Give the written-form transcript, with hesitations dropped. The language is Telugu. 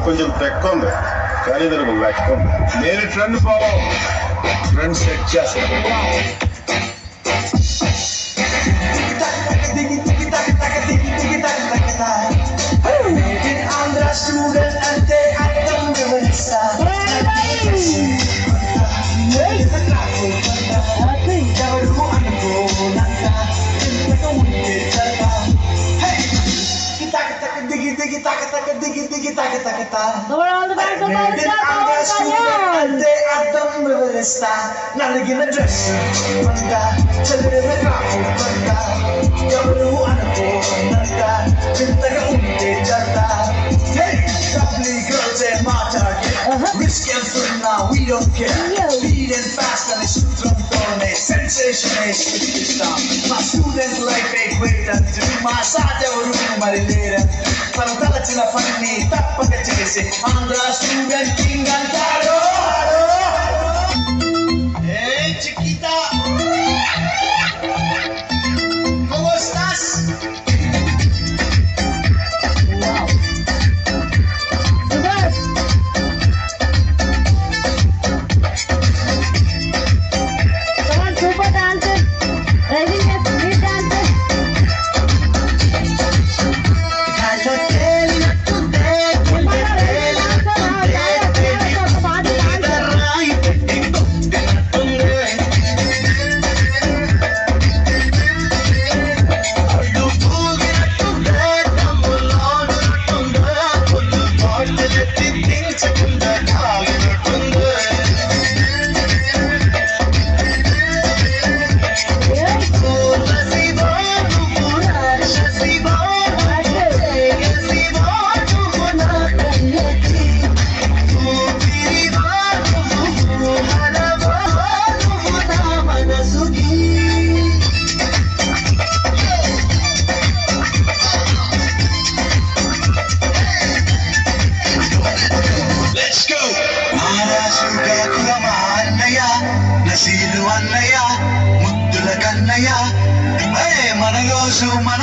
కొంచెం టెక్ ఉంది కానీ దీనికి లెక్క ఉంది. నేను ట్రెండ్ ఫాలో ట్రెండ్ సెట్ చేస్తాను. నలిగిన డ్రెస్ చదివిన కాకుండా ఎవరు అనుకోనంట చింతగా ఉంటే చంట గర్ల్సే మాట్లాడే రిస్క్ ఎంతున్నా we don't care speed and fast అనే సూత్రంతోనే సెన్సేషన్ ఇస్తాం. మా స్టూడెంట్ లైఫ్ ఏ గ్రేట్ అంటూ మా సాట్ ఎవరు మరి లేరంటూ తను తలచిన పని తప్పక చేసి ఆంధ్ర స్టూడెంట్ కింగ్ అంటారు. Chiquita, ¿cómo estás? Wow. Super. Come on, super dancer. Rising as great dancer. మనలో మన